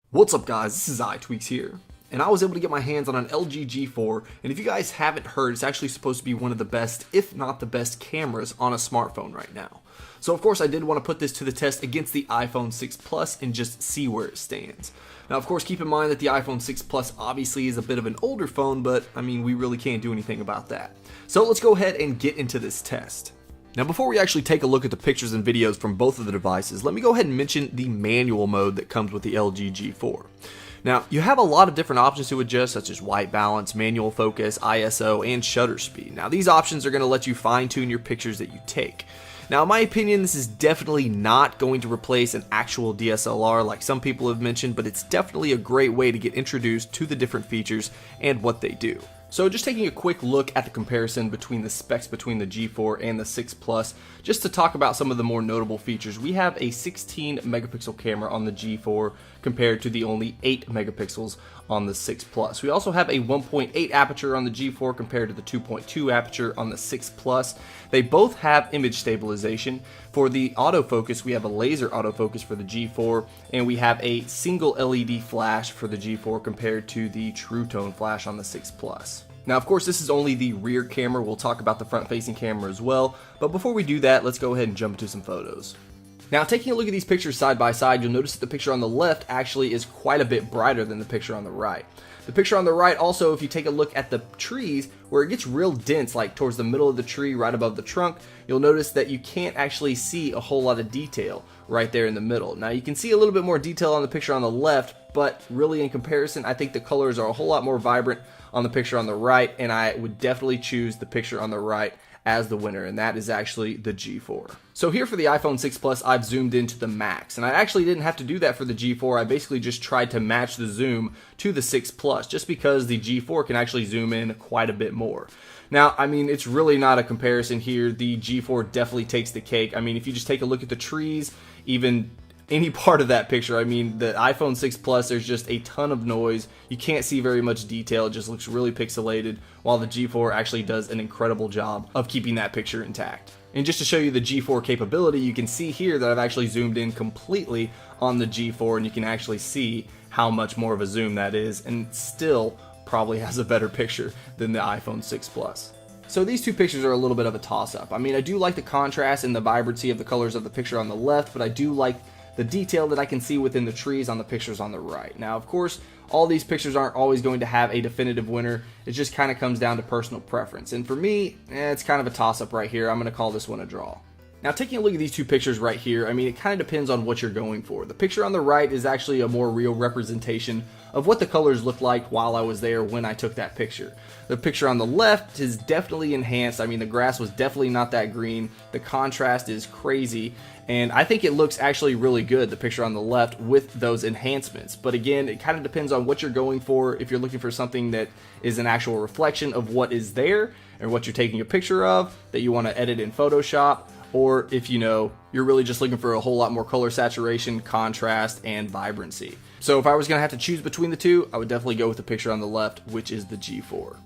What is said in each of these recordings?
What's up guys, this is iTweaks here, and I was able to get my hands on an LG G4, and if you guys haven't heard, it's actually supposed to be one of the best, if not the best cameras on a smartphone right now. So of course I did want to put this to the test against the iPhone 6 Plus and just see where it stands. Now of course keep in mind that the iPhone 6 Plus obviously is a bit of an older phone, but I mean we really can't do anything about that. So let's go ahead and get into this test. Now before we actually take a look at the pictures and videos from both of the devices, let me go ahead and mention the manual mode that comes with the LG G4. Now you have a lot of different options to adjust, such as white balance, manual focus, ISO, and shutter speed. Now these options are going to let you fine tune your pictures that you take. Now in my opinion, this is definitely not going to replace an actual DSLR like some people have mentioned, but it's definitely a great way to get introduced to the different features and what they do. So just taking a quick look at the comparison between the specs between the G4 and the 6 Plus, just to talk about some of the more notable features, we have a 16 megapixel camera on the G4 compared to the only 8 megapixels on the 6 Plus. We also have a 1.8 aperture on the G4 compared to the 2.2 aperture on the 6 Plus. They both have image stabilization. For the autofocus, we have a laser autofocus for the G4, and we have a single LED flash for the G4 compared to the True Tone flash on the 6 Plus. Now, of course, this is only the rear camera. We'll talk about the front-facing camera as well, but before we do that, let's go ahead and jump into some photos. Now, taking a look at these pictures side by side, you'll notice that the picture on the left actually is quite a bit brighter than the picture on the right. The picture on the right also, if you take a look at the trees, where it gets real dense, like towards the middle of the tree, right above the trunk, you'll notice that you can't actually see a whole lot of detail right there in the middle. Now, you can see a little bit more detail on the picture on the left, but really in comparison, I think the colors are a whole lot more vibrant on the picture on the right, and I would definitely choose the picture on the right as the winner, and that is actually the G4. So here for the iPhone 6 Plus, I've zoomed into the max, and I actually didn't have to do that for the G4. I basically just tried to match the zoom to the 6 Plus, just because the G4 can actually zoom in quite a bit more. Now, I mean, it's really not a comparison here. The G4 definitely takes the cake. I mean, if you just take a look at the trees, even any part of that picture, I mean, the iPhone 6 Plus, there's just a ton of noise. You can't see very much detail. It just looks really pixelated, while the G4 actually does an incredible job of keeping that picture intact. And just to show you the G4 capability, you can see here that I've actually zoomed in completely on the G4, and you can actually see how much more of a zoom that is, and still probably has a better picture than the iPhone 6 Plus. So these two pictures are a little bit of a toss-up. I mean, I do like the contrast and the vibrancy of the colors of the picture on the left, but I do like the detail that I can see within the trees on the pictures on the right. Now, of course, all these pictures aren't always going to have a definitive winner. It just kind of comes down to personal preference. And for me, it's kind of a toss-up right here. I'm going to call this one a draw. Now, taking a look at these two pictures right here, I mean, it kind of depends on what you're going for. The picture on the right is actually a more real representation of what the colors looked like while I was there when I took that picture. The picture on the left is definitely enhanced. I mean, the grass was definitely not that green. The contrast is crazy, and I think it looks actually really good, the picture on the left, with those enhancements. But again, it kind of depends on what you're going for. If you're looking for something that is an actual reflection of what is there or what you're taking a picture of that you want to edit in Photoshop, or if you're really just looking for a whole lot more color saturation, contrast, and vibrancy. So if I was going to have to choose between the two, I would definitely go with the picture on the left, which is the G4.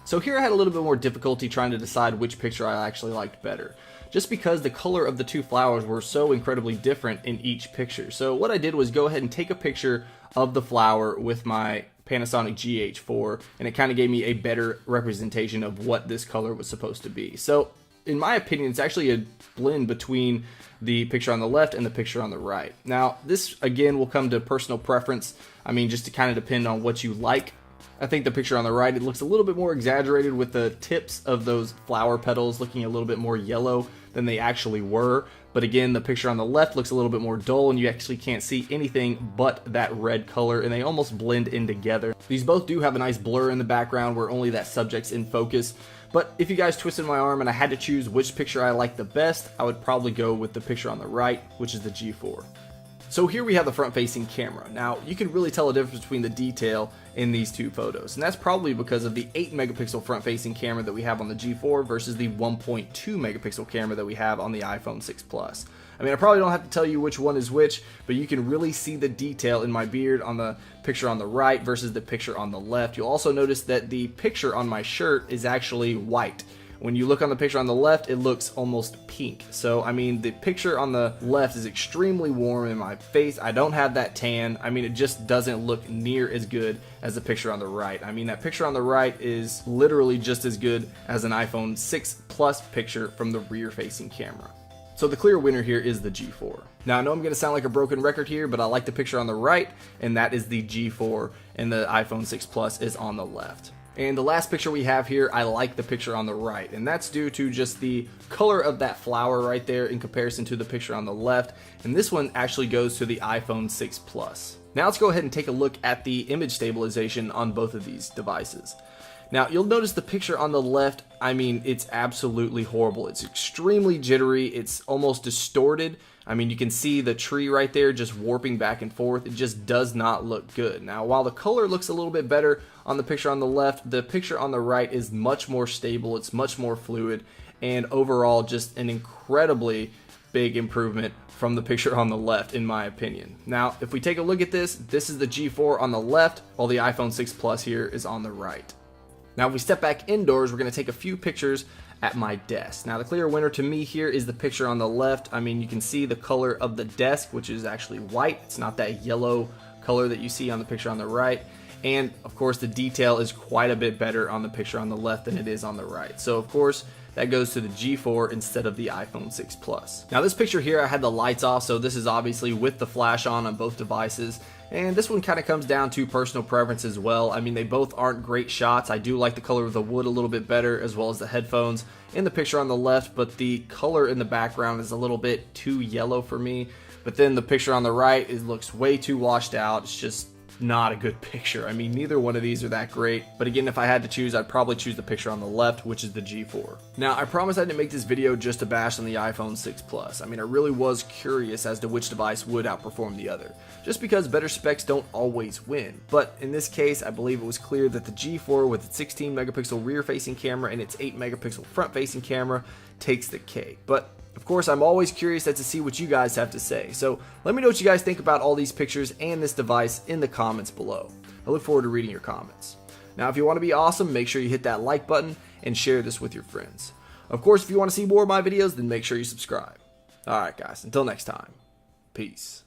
So here I had a little bit more difficulty trying to decide which picture I actually liked better, just because the color of the two flowers were so incredibly different in each picture. So what I did was go ahead and take a picture of the flower with my Panasonic GH4, and it kind of gave me a better representation of what this color was supposed to be. So in my opinion, it's actually a blend between the picture on the left and the picture on the right. Now, this again will come to personal preference. I mean, just to kind of depend on what you like. I think the picture on the right, it looks a little bit more exaggerated with the tips of those flower petals looking a little bit more yellow than they actually were. But again, the picture on the left looks a little bit more dull, and you actually can't see anything but that red color, and they almost blend in together. These both do have a nice blur in the background where only that subject's in focus. But if you guys twisted my arm and I had to choose which picture I like the best, I would probably go with the picture on the right, which is the G4. So here we have the front-facing camera. Now, you can really tell a difference between the detail in these two photos, and that's probably because of the 8 megapixel front-facing camera that we have on the G4 versus the 1.2 megapixel camera that we have on the iPhone 6 Plus. I mean, I probably don't have to tell you which one is which, but you can really see the detail in my beard on the picture on the right versus the picture on the left. You'll also notice that the picture on my shirt is actually white, When you look on the picture on the left, it looks almost pink. So, I mean, the picture on the left is extremely warm in my face. I don't have that tan. I mean, it just doesn't look near as good as the picture on the right. I mean, that picture on the right is literally just as good as an iPhone 6 Plus picture from the rear-facing camera. So the clear winner here is the G4. Now I know I'm going to sound like a broken record here, but I like the picture on the right, and that is the G4, and the iPhone 6 Plus is on the left. And the last picture we have here, I like the picture on the right, and that's due to just the color of that flower right there in comparison to the picture on the left, and this one actually goes to the iPhone 6 Plus. Now let's go ahead and take a look at the image stabilization on both of these devices. Now you'll notice the picture on the left, I mean, it's absolutely horrible. It's extremely jittery, it's almost distorted. I mean, you can see the tree right there just warping back and forth. It just does not look good. Now, while the color looks a little bit better on the picture on the left, the picture on the right is much more stable, it's much more fluid, and overall just an incredibly big improvement from the picture on the left, in my opinion. Now, if we take a look at this, this is the G4 on the left, while the iPhone 6 Plus here is on the right. Now, if we step back indoors, we're going to take a few pictures at my desk. Now, the clear winner to me here is the picture on the left. I mean, you can see the color of the desk, which is actually white. It's not that yellow color that you see on the picture on the right. And, of course, the detail is quite a bit better on the picture on the left than it is on the right. So, of course, that goes to the G4 instead of the iPhone 6 Plus. Now, this picture here, I had the lights off, so this is obviously with the flash on both devices. And this one kind of comes down to personal preference as well. I mean, they both aren't great shots. I do like the color of the wood a little bit better, as well as the headphones in the picture on the left, but the color in the background is a little bit too yellow for me. But then the picture on the right, it looks way too washed out. It's just not a good picture. I mean, neither one of these are that great, but again, if I had to choose, I'd probably choose the picture on the left, which is the G4. Now, I promise I didn't make this video just to bash on the iPhone 6 Plus. I mean, I really was curious as to which device would outperform the other, just because better specs don't always win. But in this case, I believe it was clear that the G4 with its 16 megapixel rear-facing camera and its 8 megapixel front-facing camera takes the cake. But of course, I'm always curious as to see what you guys have to say. So let me know what you guys think about all these pictures and this device in the comments below. I look forward to reading your comments. Now, if you want to be awesome, make sure you hit that like button and share this with your friends. Of course, if you want to see more of my videos, then make sure you subscribe. Alright guys, until next time, peace.